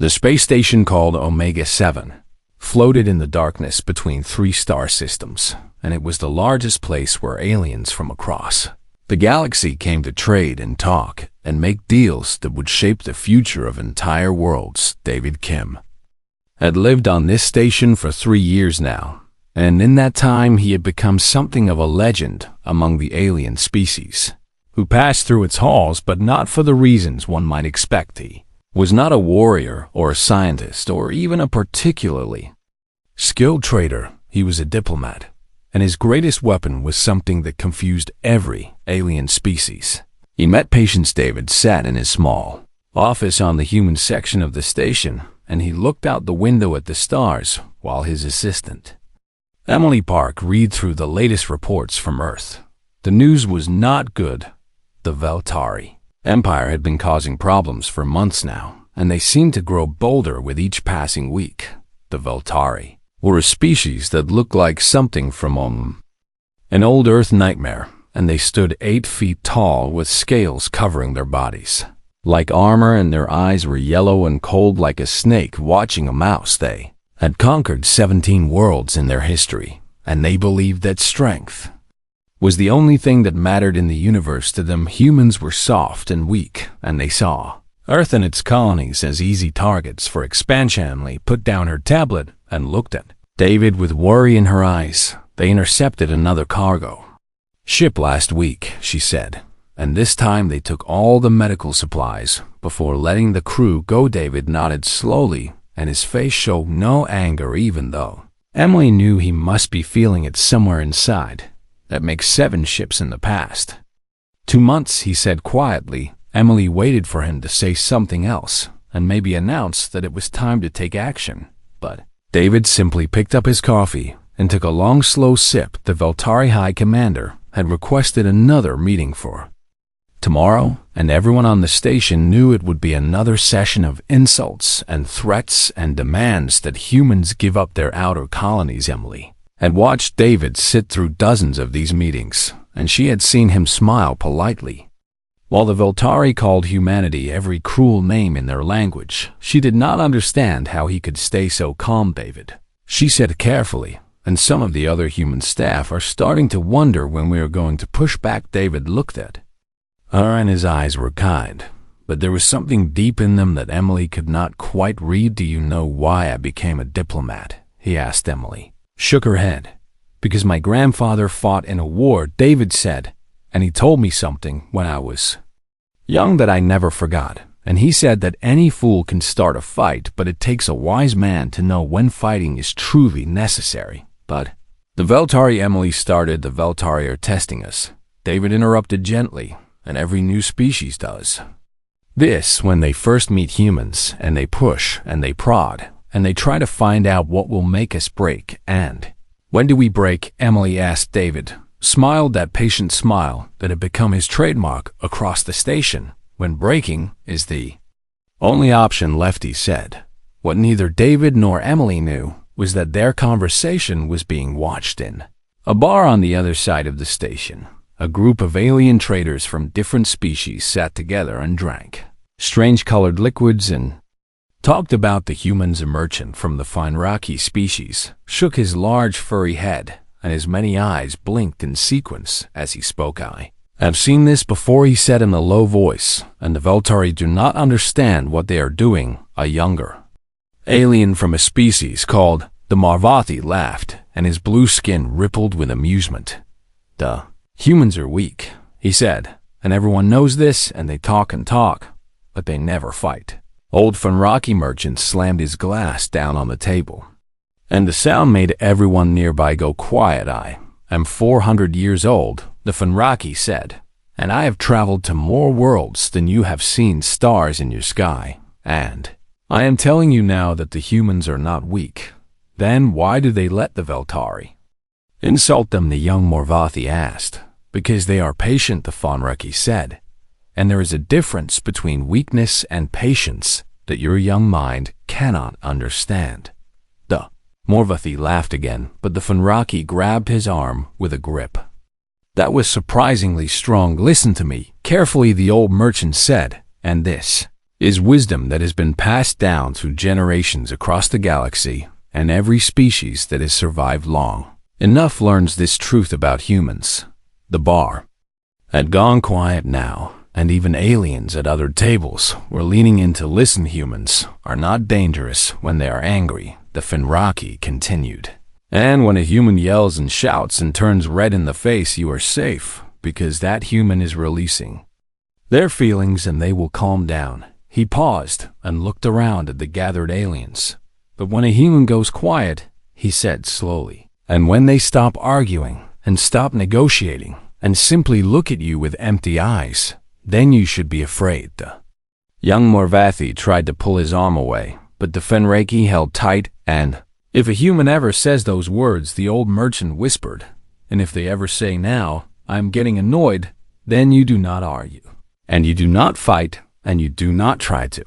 The space station called Omega-7 floated in the darkness between 3 star systems, and it was the largest place where aliens from across the galaxy came to trade and talk and make deals that would shape the future of entire worlds. David Kim had lived on this station for 3 years now, and in that time he had become something of a legend among the alien species who passed through its halls, but not for the reasons one might expect. He was not a warrior or a scientist or even a particularly skilled trader. He was a diplomat, and his greatest weapon was something that confused every alien species. He met Patience. David sat in his small office on the human section of the station, and he looked out the window at the stars while his assistant, Emily Park, read through the latest reports from Earth. The news was not good. The Veltari Empire had been causing problems for months now, and they seemed to grow bolder with each passing week. The Veltari were a species that looked like something from an old Earth nightmare, and they stood 8 feet tall with scales covering their bodies like armor, and their eyes were yellow and cold like a snake watching a mouse. They had conquered 17 worlds in their history, and they believed that strength was the only thing that mattered in the universe. To them, humans were soft and weak, and they saw Earth and its colonies as easy targets for expansion. Emily put down her tablet and looked at David with worry in her eyes. They intercepted another cargo ship last week, she said, and this time they took all the medical supplies before letting the crew go. David nodded slowly, and his face showed no anger, even though Emily knew he must be feeling it somewhere inside. That makes 7 ships in the past 2 months, he said quietly. Emily waited for him to say something else and maybe announce that it was time to take action, but David simply picked up his coffee and took a long, slow sip. The Veltari High Commander had requested another meeting for tomorrow, and everyone on the station knew it would be another session of insults and threats and demands that humans give up their outer colonies. Emily had watched David sit through dozens of these meetings, and she had seen him smile politely. While the Veltari called humanity every cruel name in their language, she did not understand how he could stay so calm. David, she said carefully, and some of the other human staff are starting to wonder when we are going to push back. David looked at her, and his eyes were kind, but there was something deep in them that Emily could not quite read. Do you know why I became a diplomat? He asked. Emily shook her head. Because my grandfather fought in a war, David said, and he told me something when I was young that I never forgot. And he said that any fool can start a fight, but it takes a wise man to know when fighting is truly necessary. But the Veltari, Emily started, the Veltari are testing us. David interrupted gently, and every new species does this when they first meet humans, and they push and they prod and they try to find out what will make us break. And when do we break? Emily asked. David smiled that patient smile that had become his trademark across the station. When breaking is the only option left, he said. What neither David nor Emily knew was that their conversation was being watched in a bar on the other side of the station. A group of alien traders from different species sat together and drank strange colored liquids and talked about the humans. A merchant from the Finraki species shook his large furry head, and his many eyes blinked in sequence as he spoke. I have seen this before, he said in a low voice, and the Veltari do not understand what they are doing. A younger alien from a species called the Marvathi laughed, and his blue skin rippled with amusement. The humans are weak, he said, and everyone knows this, and they talk and talk, but they never fight. Old Finraki merchant slammed his glass down on the table, and the sound made everyone nearby go quiet. I am 400 years old, the Finraki said, and I have traveled to more worlds than you have seen stars in your sky, and I am telling you now that the humans are not weak. Then why do they let the Veltari insult them? The young Morvathi asked. Because they are patient, the Finraki said, and there is a difference between weakness and patience that your young mind cannot understand. The Morvathi laughed again, but the Finraki grabbed his arm with a grip that was surprisingly strong. Listen to me carefully, the old merchant said, and this is wisdom that has been passed down through generations across the galaxy and every species that has survived long enough learns this truth about humans. The bar had gone quiet now, and even aliens at other tables were leaning in to listen. Humans are not dangerous when they are angry, the Fenraki continued. And when a human yells and shouts and turns red in the face, you are safe, because that human is releasing their feelings and they will calm down. He paused and looked around at the gathered aliens. But when a human goes quiet, he said slowly, and when they stop arguing and stop negotiating and simply look at you with empty eyes, then you should be afraid. The young Morvathi tried to pull his arm away, but the Fenraki held tight and, "If a human ever says those words," the old merchant whispered, "and if they ever say now, I'm getting annoyed, then you do not argue, and you do not fight, and you do not try to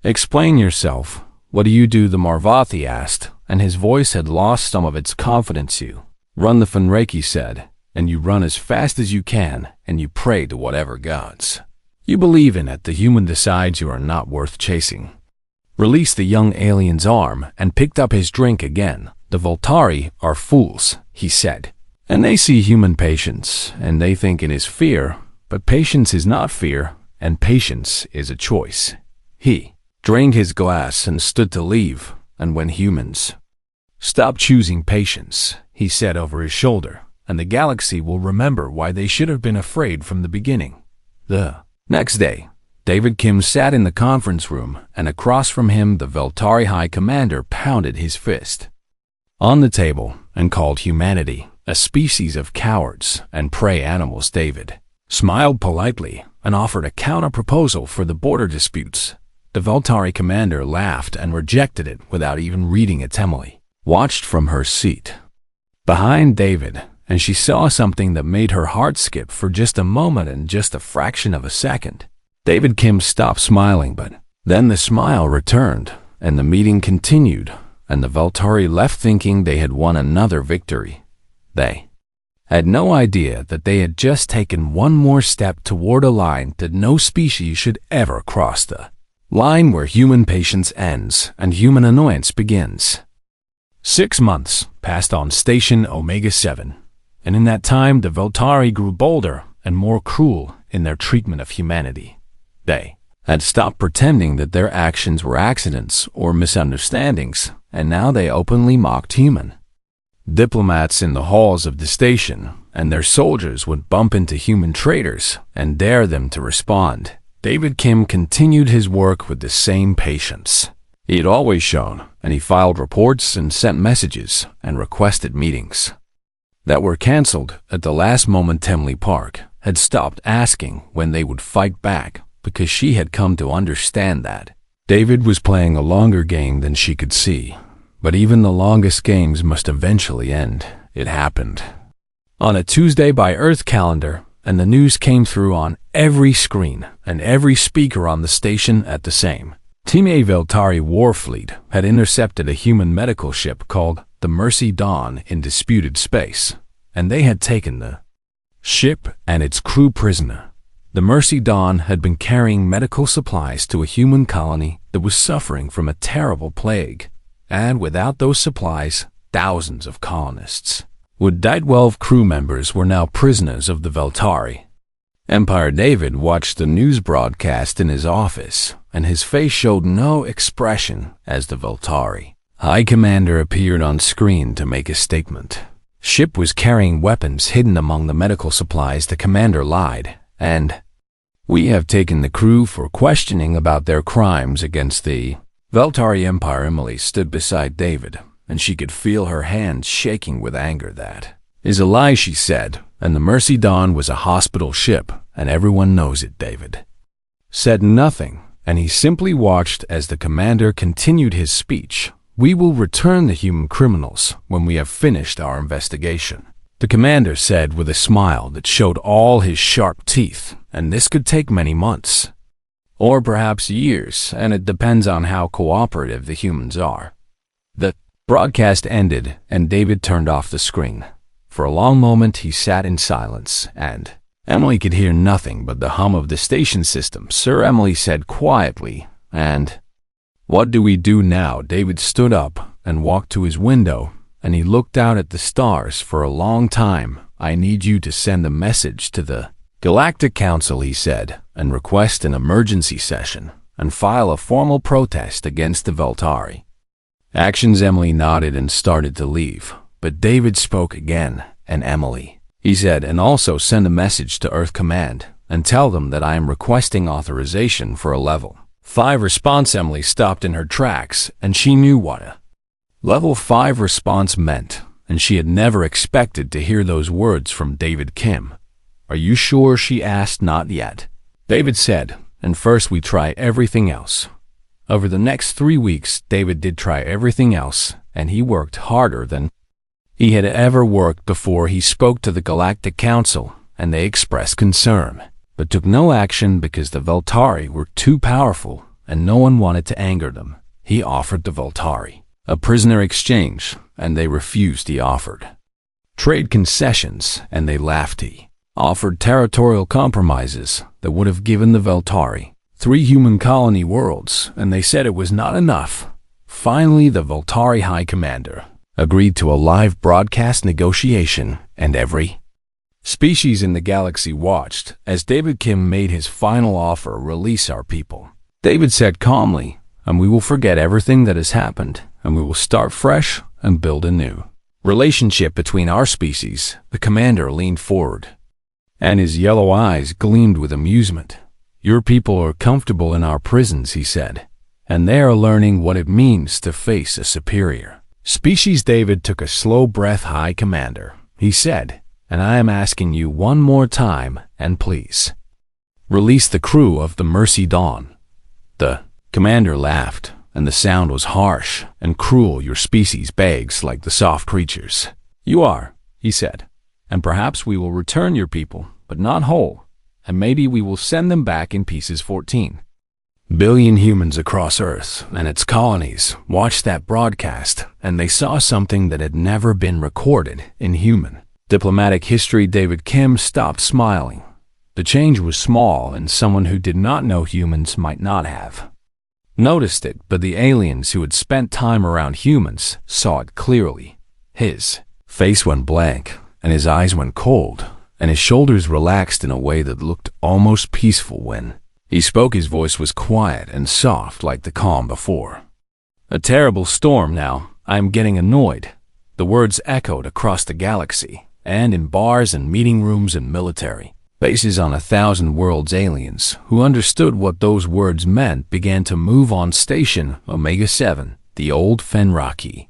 explain yourself. What do you do?" the Morvathi asked, and his voice had lost some of its confidence. "You run," the Fenraki said, "and you run as fast as you can, and you pray to whatever gods you believe in. It the human decides you are not worth chasing." Released the young alien's arm and picked up his drink again. "The Voltari are fools," he said, "and they see human patience, and they think it is fear, but patience is not fear, and patience is a choice." He drained his glass and stood to leave, and when humans stop choosing patience, he said over his shoulder, and the galaxy will remember why they should have been afraid from the beginning. The next day, David Kim sat in the conference room, and across from him the Veltari High Commander pounded his fist on the table and called humanity a species of cowards and prey animals. David smiled politely and offered a counter-proposal for the border disputes. The Veltari commander laughed and rejected it without even reading it. Emily watched from her seat behind David, and she saw something that made her heart skip for just a moment and just a fraction of a second. David Kim stopped smiling, but then the smile returned, and the meeting continued, and the Veltari left thinking they had won another victory. They had no idea that they had just taken one more step toward a line that no species should ever cross, the line where human patience ends and human annoyance begins. 6 months passed on Station Omega-7, and in that time the Veltari grew bolder and more cruel in their treatment of humanity. They had stopped pretending that their actions were accidents or misunderstandings, and now they openly mocked human diplomats in the halls of the station, and their soldiers would bump into human traitors and dare them to respond. David Kim continued his work with the same patience he had always shown, and he filed reports and sent messages and requested meetings that were canceled at the last moment. Temley Park had stopped asking when they would fight back because she had come to understand that David was playing a longer game than she could see. But even the longest games must eventually end. It happened on a Tuesday by Earth calendar, and the news came through on every screen and every speaker on the station at the same. Team A Veltari Warfleet had intercepted a human medical ship called the Mercy Dawn in disputed space, and they had taken the ship and its crew prisoner. The Mercy Dawn had been carrying medical supplies to a human colony that was suffering from a terrible plague, and without those supplies, thousands of colonists would die. 12 crew members were now prisoners of the Veltari Empire. David watched the news broadcast in his office, and his face showed no expression as the Veltari High Commander appeared on screen to make a statement. Ship was carrying weapons hidden among the medical supplies. The commander lied, and "We have taken the crew for questioning about their crimes against the Veltari Empire." Emily stood beside David, and she could feel her hands shaking with anger. "That is a lie," she said, "and the Mercy Dawn was a hospital ship, and everyone knows it." David said nothing, and he simply watched as the commander continued his speech. "We will return the human criminals when we have finished our investigation," the commander said with a smile that showed all his sharp teeth, "and this could take many months, or perhaps years, and it depends on how cooperative the humans are." The broadcast ended, and David turned off the screen. For a long moment he sat in silence, and Emily could hear nothing but the hum of the station system. "Sir," Emily said quietly, "and what do we do now?" David stood up and walked to his window, and he looked out at the stars for a long time. "I need you to send a message to the Galactic Council," he said, "and request an emergency session, and file a formal protest against the Veltari." Actions. Emily nodded and started to leave, but David spoke again. "And Emily," he said, "and also send a message to Earth Command, and tell them that I am requesting authorization for a Level 5 response." Emily stopped in her tracks, and she knew what a Level 5 response meant, and she had never expected to hear those words from David Kim. "Are you sure?" she asked. "Not yet," David said, "and first we try everything else." Over the next 3 weeks, David did try everything else, and he worked harder than he had ever worked before. He spoke to the Galactic Council, and they expressed concern, but took no action because the Veltari were too powerful, and no one wanted to anger them. He offered the Veltari a prisoner exchange, and they refused. He offered trade concessions, and they laughed. He offered territorial compromises that would have given the Veltari 3 human colony worlds, and they said it was not enough. Finally, the Veltari High Commander agreed to a live broadcast negotiation, and every species in the galaxy watched as David Kim made his final offer: "Release our people," David said calmly, "and we will forget everything that has happened, and we will start fresh and build a new relationship between our species." The commander leaned forward, and his yellow eyes gleamed with amusement. "Your people are comfortable in our prisons," he said, "and they are learning what it means to face a superior species." David took a slow breath. "High Commander," he said, "and I am asking you one more time, and please release the crew of the Mercy Dawn." The commander laughed, and the sound was harsh and cruel. "Your species begs like the soft creatures you are," he said, "and perhaps we will return your people, but not whole. And maybe we will send them back in pieces." 14 billion humans across Earth and its colonies watched that broadcast, and they saw something that had never been recorded in human diplomatic history. David Kim stopped smiling. The change was small, and someone who did not know humans might not have noticed it, but the aliens who had spent time around humans saw it clearly. His face went blank, and his eyes went cold, and his shoulders relaxed in a way that looked almost peaceful. When he spoke, his voice was quiet and soft like the calm before a terrible storm. "Now, I am getting annoyed." The words echoed across the galaxy, and in bars and meeting rooms and military bases on 1,000 worlds, aliens who understood what those words meant began to move on Station Omega 7. The old Fenraki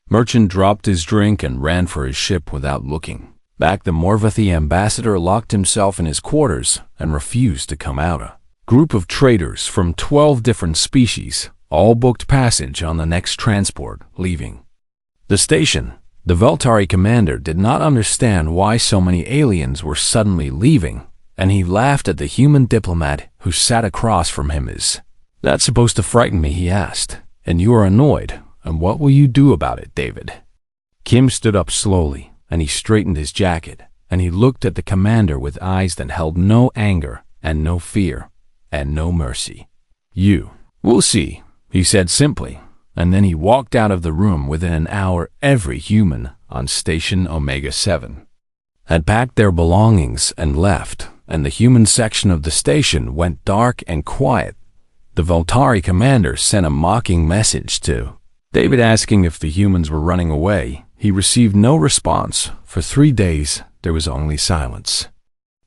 merchant dropped his drink and ran for his ship without looking back. The Morvathi ambassador locked himself in his quarters and refused to come out. A group of traders from 12 different species all booked passage on the next transport, leaving the station. The Veltari commander did not understand why so many aliens were suddenly leaving, and he laughed at the human diplomat who sat across from him. "Is that supposed to frighten me?" he asked. "And you are annoyed, and what will you do about it?" David Kim stood up slowly, and he straightened his jacket, and he looked at the commander with eyes that held no anger and no fear and no mercy. "You will see," he said simply, and then he walked out of the room. Within an hour, every human on Station Omega 7 had packed their belongings and left, and the human section of the station went dark and quiet. The Veltari commander sent a mocking message to David asking if the humans were running away. He received no response. For 3 days, there was only silence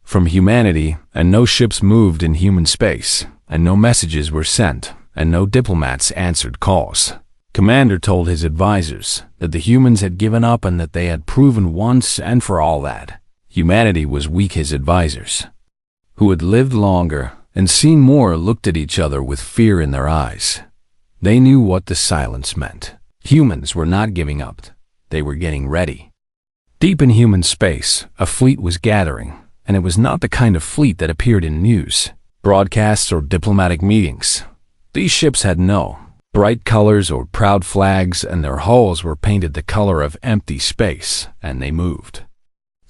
from humanity, and no ships moved in human space, and no messages were sent, and no diplomats answered calls. Commander told his advisors that the humans had given up and that they had proven once and for all that humanity was weak. His advisors, who had lived longer and seen more, looked at each other with fear in their eyes. They knew what the silence meant. Humans were not giving up. They were getting ready. Deep in human space, a fleet was gathering, and it was not the kind of fleet that appeared in news, broadcasts, or diplomatic meetings. These ships had no bright colors or proud flags, and their hulls were painted the color of empty space, and they moved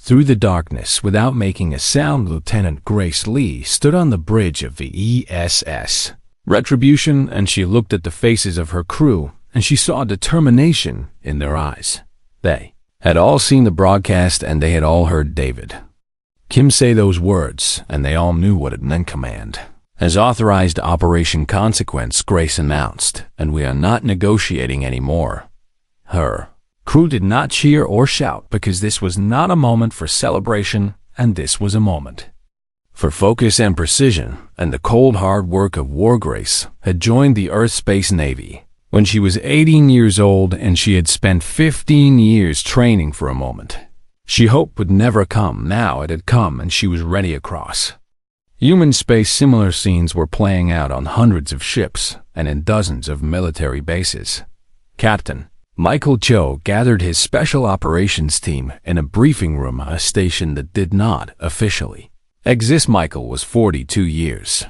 Through the darkness, without making a sound, Lieutenant Grace Lee stood on the bridge of the ESS Retribution, and she looked at the faces of her crew, and she saw determination in their eyes. They had all seen the broadcast, and they had all heard David Kim say those words, and they all knew what it meant. Command has authorized Operation Consequence, Grace announced, and we are not negotiating anymore. Her crew did not cheer or shout because this was not a moment for celebration, and this was a moment for focus and precision, and the cold hard work of War. Grace had joined the Earth Space Navy when she was 18 years old, and she had spent 15 years training for a moment she hoped would never come. Now it had come, and she was ready across human space. Similar scenes were playing out on hundreds of ships and in dozens of military bases. Captain Michael Cho gathered his special operations team in a briefing room, a station that did not officially exist. Michael was 42 years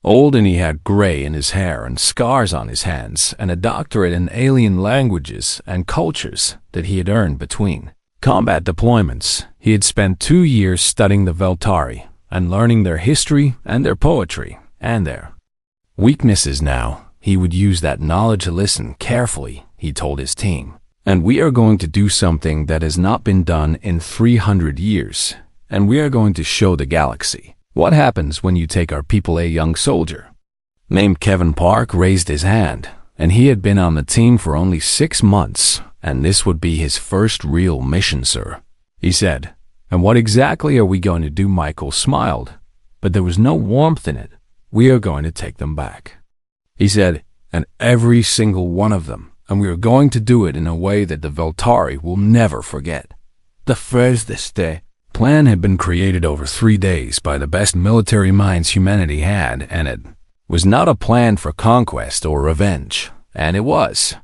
old, and he had gray in his hair and scars on his hands, and a doctorate in alien languages and cultures that he had earned between combat deployments. He had spent 2 years studying the Veltari and learning their history and their poetry and their weaknesses. Now he would use that knowledge to listen carefully, he told his team. And we are going to do something that has not been done in 300 years, and we are going to show the galaxy what happens when you take our people. A young soldier named Kevin Park raised his hand, and he had been on the team for only 6 months, and this would be his first real mission, sir, he said. And what exactly are we going to do? Michael smiled, but there was no warmth in it. We are going to take them back, he said, and every single one of them, and we are going to do it in a way that the Veltari will never forget. The Thursday plan had been created over 3 days by the best military minds humanity had, and it was not a plan for conquest or revenge, and it was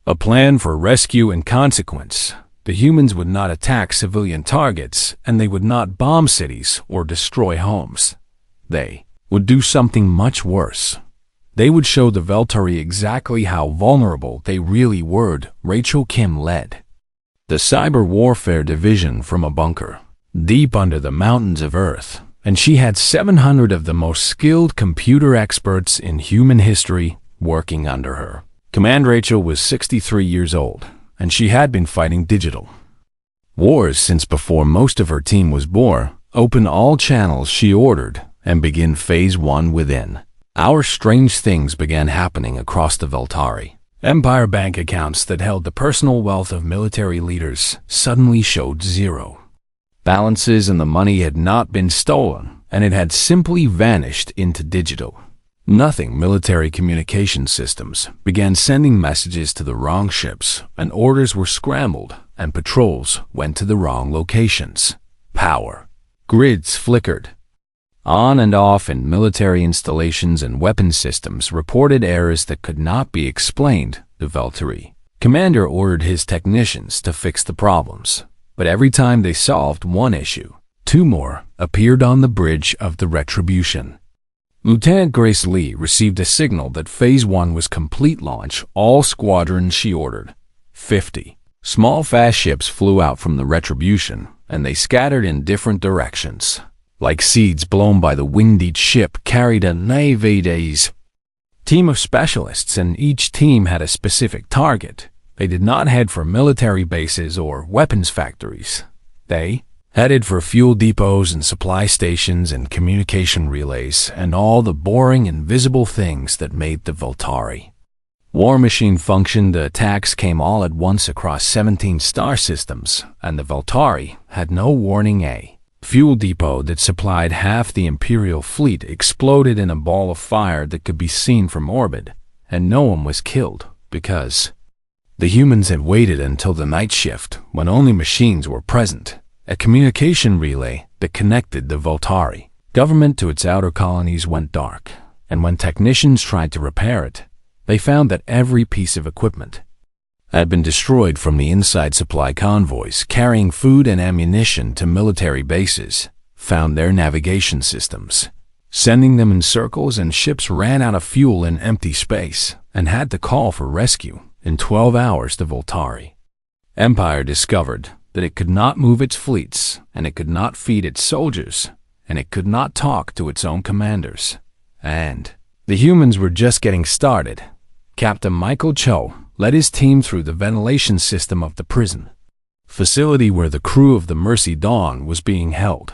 a plan for rescue and consequence. The humans would not attack civilian targets, and they would not bomb cities or destroy homes. They would do something much worse. They would show the Veltari exactly how vulnerable they really were. Rachel Kim led the Cyber Warfare Division from a bunker deep under the mountains of Earth, and she had 700 of the most skilled computer experts in human history working under her. Command Rachel was 63 years old, and she had been fighting digital wars since before most of her team was born. Open all channels, she ordered, and begin Phase 1 within hours. Strange things began happening across the Veltari. Empire bank accounts that held the personal wealth of military leaders suddenly showed zero balances, and the money had not been stolen, and it had simply vanished into digital nothing. Military communication systems began sending messages to the wrong ships, and orders were scrambled, and patrols went to the wrong locations. Power grids flickered on and off, and military installations and weapon systems reported errors that could not be explained. The Veltari commander ordered his technicians to fix the problems, but every time they solved one issue, 2 more appeared on the bridge of the Retribution. Lieutenant Grace Lee received a signal that Phase 1 was complete. Launch all squadrons, she ordered. 50 small fast ships flew out from the Retribution, and they scattered in different directions, like seeds blown by the wind. Each ship carried a Navy's team of specialists, and each team had a specific target. They did not head for military bases or weapons factories. They headed for fuel depots and supply stations and communication relays and all the boring invisible things that made the Veltari war machine function. The attacks came all at once across 17 star systems, and the Veltari had no warning. A fuel depot that supplied half the Imperial fleet exploded in a ball of fire that could be seen from orbit, and no one was killed because the humans had waited until the night shift when only machines were present. A communication relay that connected the Veltari government to its outer colonies went dark, and when technicians tried to repair it, they found that every piece of equipment had been destroyed. From the inside, supply convoys carrying food and ammunition to military bases found their navigation systems sending them in circles, and ships ran out of fuel in empty space and had to call for rescue. In 12 hours, the Veltari Empire discovered that it could not move its fleets, and it could not feed its soldiers, and it could not talk to its own commanders. And the humans were just getting started. Captain Michael Cho led his team through the ventilation system of the prison facility where the crew of the Mercy Dawn was being held.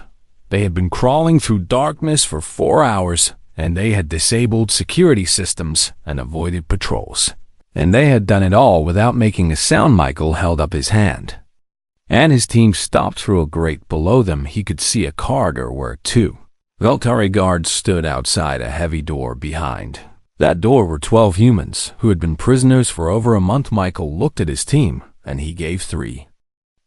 They had been crawling through darkness for 4 hours, and they had disabled security systems and avoided patrols. And they had done it all without making a sound. Michael held up his hand, and his team stopped through a grate below them. He could see a corridor where 2 Veltari guards stood outside a heavy door behind. That door were 12 humans who had been prisoners for over a month. Michael looked at his team, and he gave 3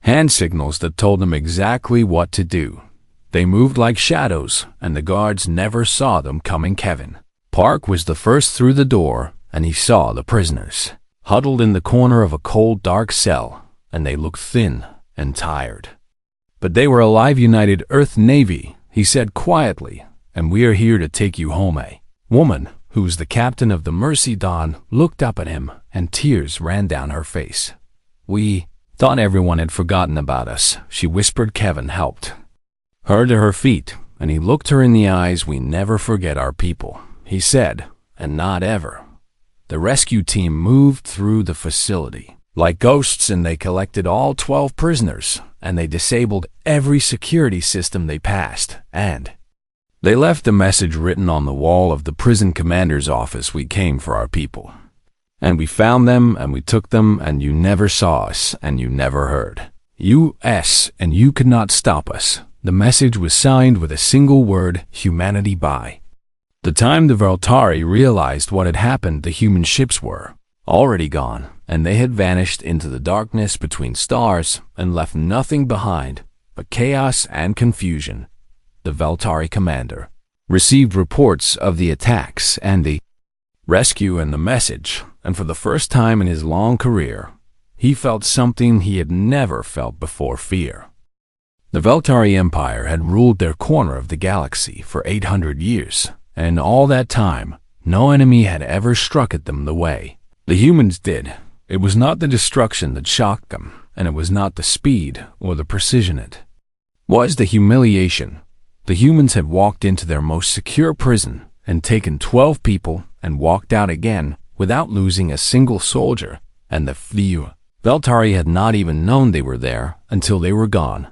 hand signals that told him exactly what to do. They moved like shadows, and the guards never saw them coming. Kevin Park was the first through the door, and he saw the prisoners huddled in the corner of a cold, dark cell, and they looked thin and tired. But they were alive. United Earth Navy, he said quietly, and we are here to take you home. A woman, who was the captain of the Mercy Dawn, looked up at him, and tears ran down her face. We thought everyone had forgotten about us, she whispered. Kevin helped her to her feet, and he looked her in the eyes. We never forget our people, he said, and not ever. The rescue team moved through the facility like ghosts, and they collected all 12 prisoners, and they disabled every security system they passed, and they left a message written on the wall of the prison commander's office. We came for our people, and we found them, and we took them, and you never saw us, and you never heard us, and you could not stop us. The message was signed with a single word: humanity. By the time the Veltari realized what had happened, the human ships were already gone, and they had vanished into the darkness between stars and left nothing behind but chaos and confusion. The Veltari commander received reports of the attacks and the rescue and the message, and for the first time in his long career, he felt something he had never felt before: fear. The Veltari Empire had ruled their corner of the galaxy for 800 years, and all that time, no enemy had ever struck at them the way the humans did. It was not the destruction that shocked them, and it was not the speed or the precision. It was the humiliation. The humans had walked into their most secure prison and taken 12 people and walked out again without losing a single soldier, and the few Veltari had not even known they were there until they were gone.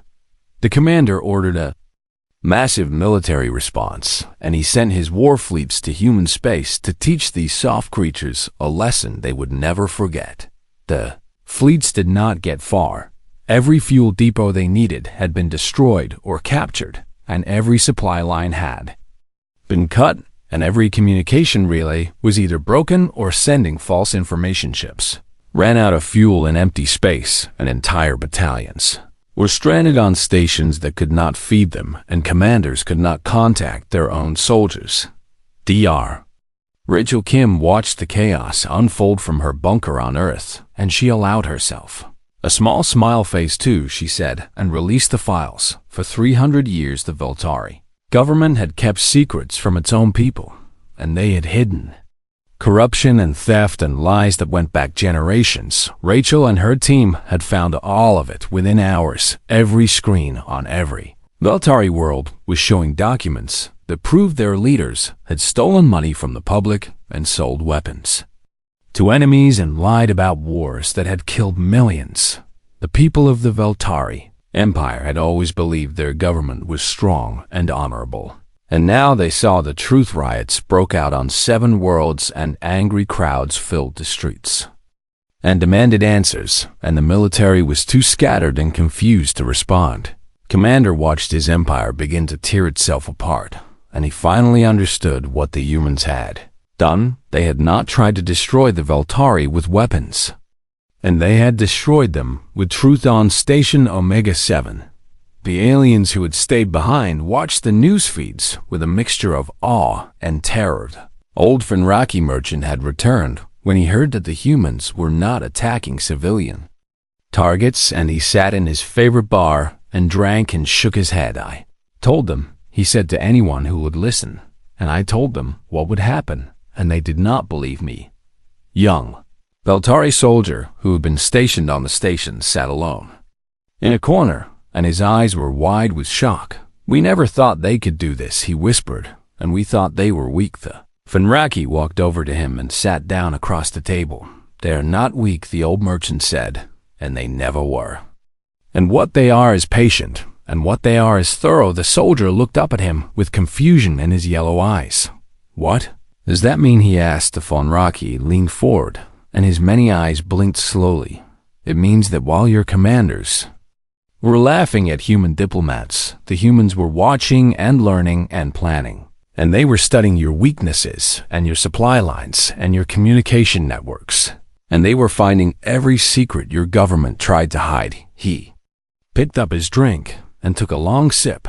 The commander ordered a massive military response, and he sent his war fleets to human space to teach these soft creatures a lesson they would never forget. The fleets did not get far. Every fuel depot they needed had been destroyed or captured, and every supply line had been cut, and every communication relay was either broken or sending false information. Ships ran out of fuel in empty space, and entire battalions were stranded on stations that could not feed them, and commanders could not contact their own soldiers. Dr. Rachel Kim watched the chaos unfold from her bunker on Earth, and she allowed herself a small smile. Phase 2, she said, and released the files. For 300 years, the Veltari government had kept secrets from its own people, and they had hidden corruption and theft and lies that went back generations. Rachel and her team had found all of it within hours. Every screen on every Veltari world was showing documents that proved their leaders had stolen money from the public and sold weapons to enemies and lied about wars that had killed millions. The people of the Veltari Empire had always believed their government was strong and honorable. And now they saw the truth. Riots broke out on 7 worlds, and angry crowds filled the streets and demanded answers, and the military was too scattered and confused to respond. Commander watched his empire begin to tear itself apart, and he finally understood what the humans had done. They had not tried to destroy the Veltari with weapons, and they had destroyed them with truth. On Station Omega 7, the aliens who had stayed behind watched the news feeds with a mixture of awe and terror. Old Finraki merchant had returned when he heard that the humans were not attacking civilian targets, and he sat in his favorite bar and drank and shook his head. I told them, he said to anyone who would listen, and I told them what would happen, and they did not believe me. Young Veltari soldier who had been stationed on the station sat alone in a corner, and his eyes were wide with shock. "We never thought they could do this," he whispered, "and we thought they were weak." The Fenraki walked over to him and sat down across the table. "They are not weak," the old merchant said, "and they never were. And what they are is patient, and what they are is thorough." The soldier looked up at him with confusion in his yellow eyes. "What does that mean?" he asked. The Fenraki leaned forward, and his many eyes blinked slowly. "It means that while your commanders were laughing at human diplomats, the humans were watching and learning and planning. And they were studying your weaknesses and your supply lines and your communication networks. And they were finding every secret your government tried to hide." He picked up his drink and took a long sip.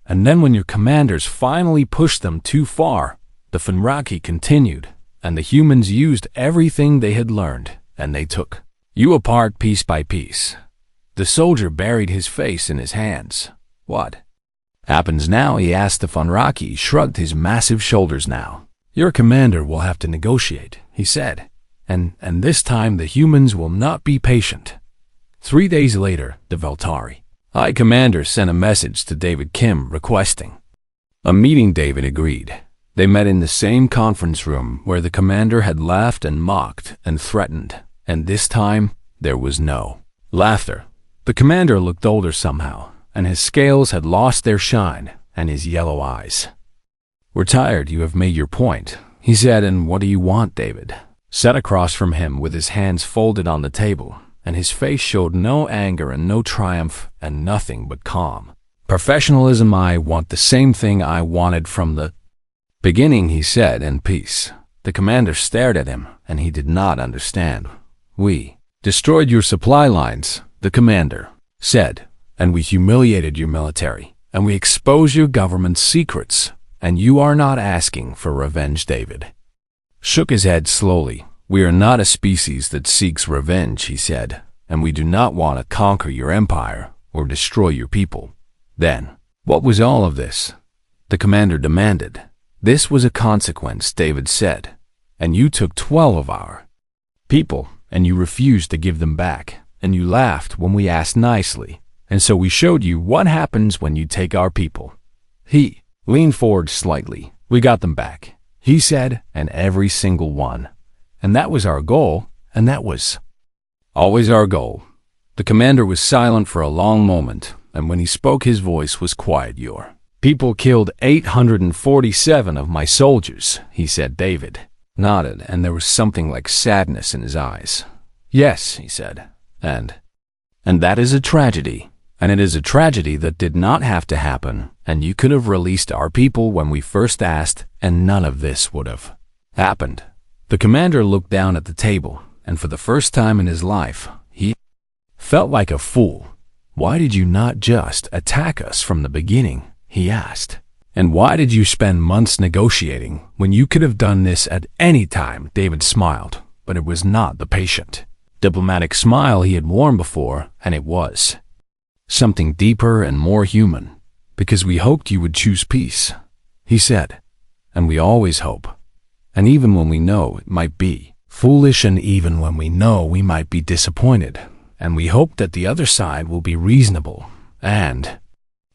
"And then when your commanders finally pushed them too far," the Fenraki continued, "and the humans used everything they had learned, and they took you apart piece by piece." The soldier buried his face in his hands. "What happens now?" he asked. The Fenraki shrugged his massive shoulders. "Now, your commander will have to negotiate," he said, and this time the humans will not be patient." 3 days later, the Veltari High Commander sent a message to David Kim requesting a meeting. David agreed. They met in the same conference room where the commander had laughed and mocked and threatened, and this time there was no laughter. The commander looked older somehow, and his scales had lost their shine, and his yellow eyes were tired. "You have made your point," he said. "And what do you want?" David sat across from him with his hands folded on the table, and his face showed no anger and no triumph and nothing but calm. "Professionalism. I want the same thing I wanted from the beginning," he said, "and peace." The commander stared at him, and he did not understand. "We destroyed your supply lines," the commander said, "and we humiliated your military, and we exposed your government's secrets, and you are not asking for revenge." David shook his head slowly. "We are not a species that seeks revenge," he said, "and we do not want to conquer your empire or destroy your people." "Then, what was all of this?" the commander demanded. "This was a consequence," David said, "and you took 12 of our people, and you refused to give them back, and you laughed when we asked nicely, and so we showed you what happens when you take our people." He leaned forward slightly. "We got them back," he said, "and every single one. And that was our goal, and that was always our goal." The commander was silent for a long moment, and when he spoke his voice was quiet. "Your people killed 847 of my soldiers," he said. David nodded, and there was something like sadness in his eyes. "Yes," he said, and that is a tragedy, and it is a tragedy that did not have to happen, and you could have released our people when we first asked, and none of this would have happened." The commander looked down at the table, and for the first time in his life, he felt like a fool. "Why did you not just attack us from the beginning?" he asked. "And why did you spend months negotiating when you could have done this at any time?" David smiled, but it was not the patient, diplomatic smile he had worn before, and it was something deeper and more human. "Because we hoped you would choose peace," he said, "and we always hope. And even when we know it might be foolish, and even when we know we might be disappointed, and we hope that the other side will be reasonable, and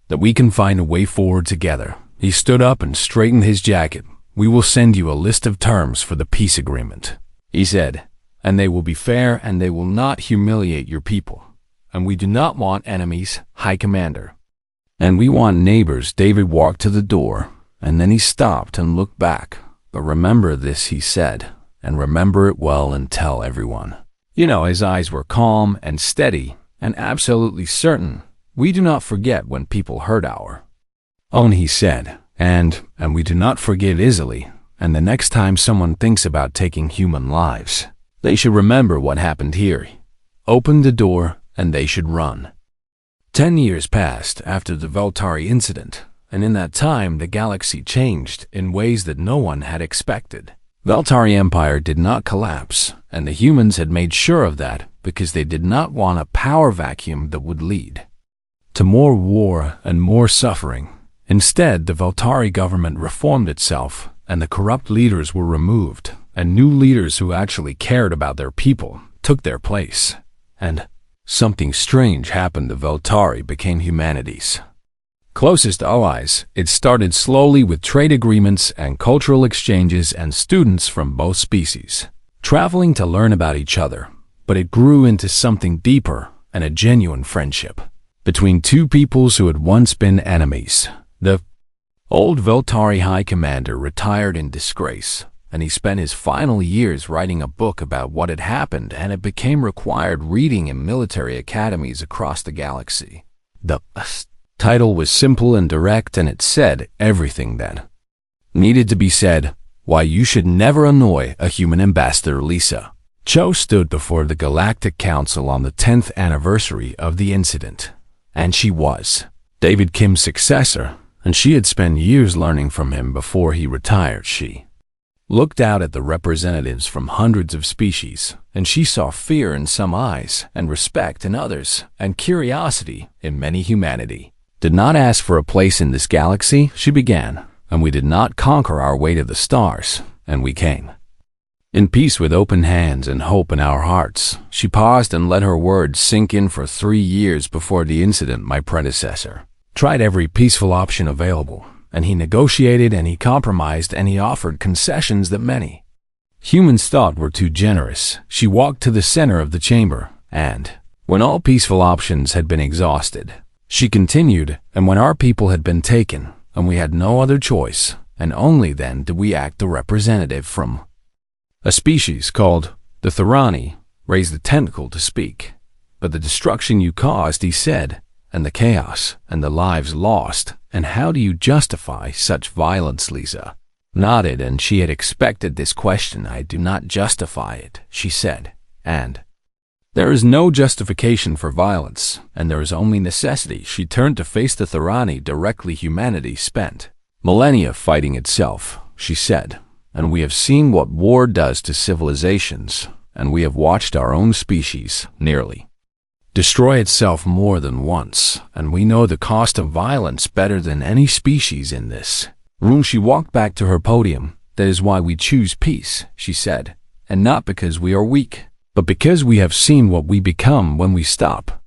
that we can find a way forward together." He stood up and straightened his jacket. "We will send you a list of terms for the peace agreement," he said, "and they will be fair, and they will not humiliate your people. And we do not want enemies, High Commander. And we want neighbors." David walked to the door, and then he stopped and looked back. "But remember this," he said, "and remember it well, and tell everyone." You know, his eyes were calm and steady and absolutely certain. "We do not forget when people hurt our own," he said, and we do not forget easily, and the next time someone thinks about taking human lives, they should remember what happened here. Open the door, and they should run." 10 years passed after the Veltari incident, and in that time the galaxy changed in ways that no one had expected. Veltari Empire did not collapse, and the humans had made sure of that because they did not want a power vacuum that would lead to more war and more suffering. Instead, the Veltari government reformed itself, and the corrupt leaders were removed, and new leaders who actually cared about their people took their place. And something strange happened. The Veltari became humanity's closest allies. It started slowly with trade agreements and cultural exchanges and students from both species traveling to learn about each other. But it grew into something deeper and a genuine friendship between two peoples who had once been enemies. The old Veltari High Commander retired in disgrace, and he spent his final years writing a book about what had happened, and it became required reading in military academies across the galaxy. The title was simple and direct, and it said everything that needed to be said. Why you should never annoy a human ambassador. Lisa Cho stood before the Galactic Council on the 10th anniversary of the incident, and she was David Kim's successor, and she had spent years learning from him before he retired. She looked out at the representatives from hundreds of species, and she saw fear in some eyes, and respect in others, and curiosity in many. Humanity did not ask for a place in this galaxy, she began, and we did not conquer our way to the stars, and we came in peace with open hands and hope in our hearts. She paused and let her words sink in. For 3 years before the incident, my predecessor tried every peaceful option available, and he negotiated and he compromised and he offered concessions that many humans thought were too generous. She walked to the center of the chamber, and when all peaceful options had been exhausted, she continued, and when our people had been taken, and we had no other choice, and only then did we act. The representative from a species called the Thorani raised the tentacle to speak. But the destruction you caused, he said, and the chaos, and the lives lost, and how do you justify such violence? Lisa nodded, and she had expected this question. I do not justify it, she said, and there is no justification for violence, and there is only necessity. She turned to face the Thorani directly. Humanity spent millennia fighting itself, she said, and we have seen what war does to civilizations, and we have watched our own species nearly destroy itself more than once, and we know the cost of violence better than any species in this room. She walked back to her podium. That is why we choose peace, she said, and not because we are weak, but because we have seen what we become when we stop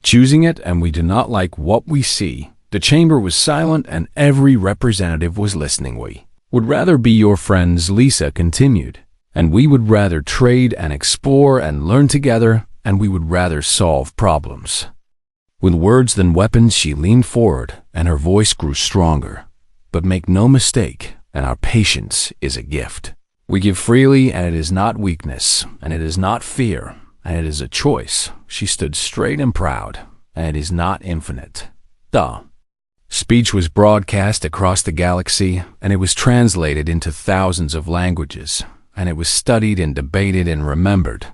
choosing it, and we do not like what we see. The chamber was silent, and every representative was listening. We would rather be your friends, Lisa continued, and we would rather trade and explore and learn together, and we would rather solve problems with words than weapons. She leaned forward, and her voice grew stronger. But make no mistake, and our patience is a gift. We give freely, and it is not weakness, and it is not fear, and it is a choice. She stood straight and proud, and it is not infinite. The speech was broadcast across the galaxy, and it was translated into thousands of languages, and it was studied and debated and remembered.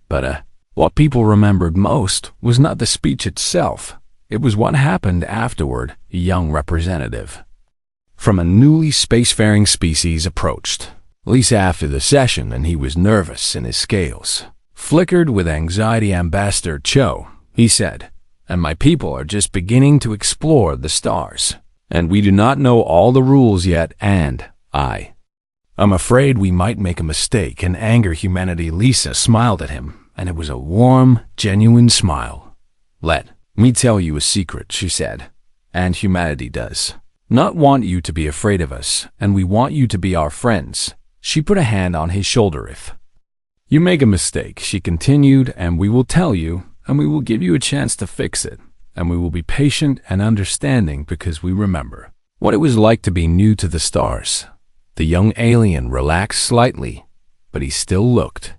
But what people remembered most was not the speech itself. It was what happened afterward. A young representative from a newly spacefaring species approached Lisa after the session, and he was nervous, and his scales flickered with anxiety. Ambassador Cho, he said, and my people are just beginning to explore the stars, and we do not know all the rules yet, and I'm afraid we might make a mistake and anger humanity. Lisa smiled at him, and it was a warm, genuine smile. Let me tell you a secret, she said, and humanity does not want you to be afraid of us, and we want you to be our friends. She put a hand on his shoulder. If you make a mistake, she continued, and we will tell you, and we will give you a chance to fix it, and we will be patient and understanding because we remember what it was like to be new to the stars. The young alien relaxed slightly, but he still looked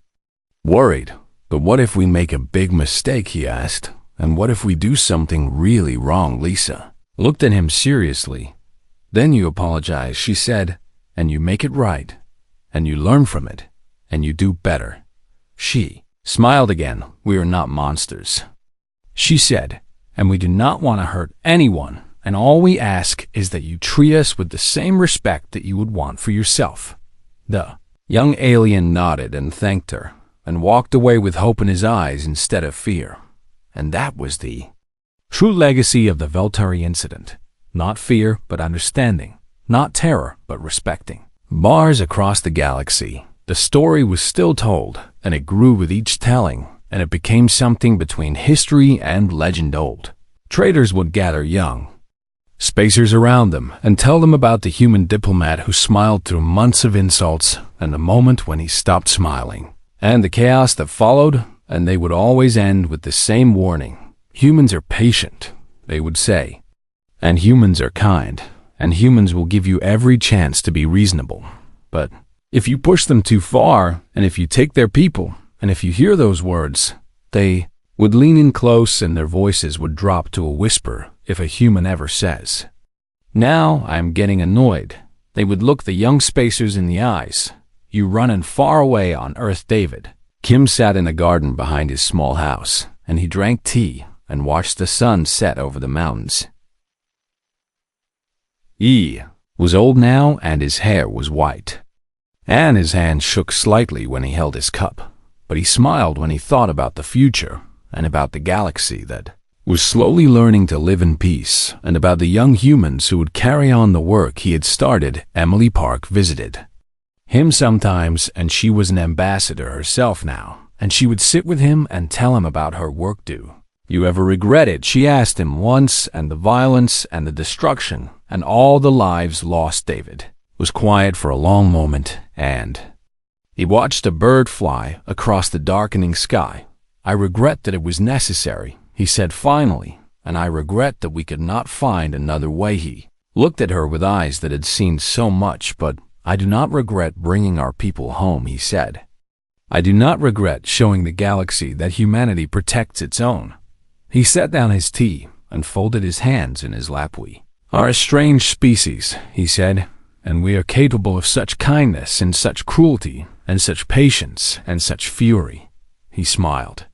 worried. But what if we make a big mistake, he asked, and what if we do something really wrong? Lisa looked at him seriously. Then you apologize, she said, and you make it right, and you learn from it, and you do better. She smiled again. We are not monsters, she said, and we do not want to hurt anyone, and all we ask is that you treat us with the same respect that you would want for yourself. The young alien nodded and thanked her, and walked away with hope in his eyes instead of fear. And that was the true legacy of the Veltari incident. Not fear, but understanding. Not terror, but respecting. Bars across the galaxy, the story was still told, and it grew with each telling, and it became something between history and legend old. Traders would gather young spacers around them and tell them about the human diplomat who smiled through months of insults and the moment when he stopped smiling, and the chaos that followed, and they would always end with the same warning. Humans are patient, they would say, and humans are kind, and humans will give you every chance to be reasonable. But if you push them too far, and if you take their people, and if you hear those words, they would lean in close and their voices would drop to a whisper if a human ever says, "Now I'm getting annoyed." They would look the young spacers in the eyes. "You running far away on Earth, David." Kim sat in a garden behind his small house, and he drank tea and watched the sun set over the mountains. He was old now, and his hair was white, and his hand shook slightly when he held his cup, but he smiled when he thought about the future and about the galaxy that was slowly learning to live in peace, and about the young humans who would carry on the work he had started. Emily Park visited him sometimes, and she was an ambassador herself now, and she would sit with him and tell him about her work. "Do you ever regret it?" she asked him once, and the violence and the destruction and all the lives lost. David was quiet for a long moment, and he watched a bird fly across the darkening sky. "I regret that it was necessary," he said finally, "and I regret that we could not find another way." He looked at her with eyes that had seen so much. "But I do not regret bringing our people home," he said. "I do not regret showing the galaxy that humanity protects its own." He set down his tea and folded his hands in his lap. "We are a strange species," he said, "and we are capable of such kindness and such cruelty and such patience and such fury." He smiled.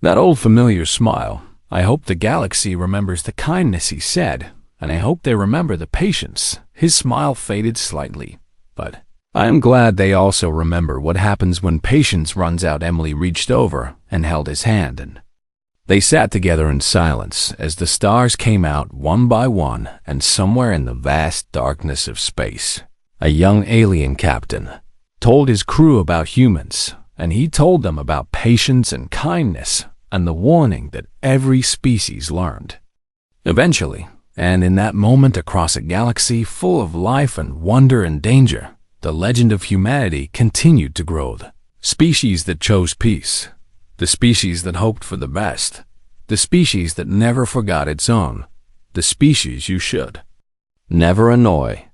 That old familiar smile. "I hope the galaxy remembers the kindness," he said, "and I hope they remember the patience." His smile faded slightly. "But I am glad they also remember what happens when patience runs out." Emily reached over and held his hand, and they sat together in silence as the stars came out one by one, and somewhere in the vast darkness of space, a young alien captain told his crew about humans, and he told them about patience and kindness and the warning that every species learned. Eventually, and in that moment across a galaxy full of life and wonder and danger, the legend of humanity continued to grow. The species that chose peace, the species that hoped for the best, the species that never forgot its own, the species you should never annoy.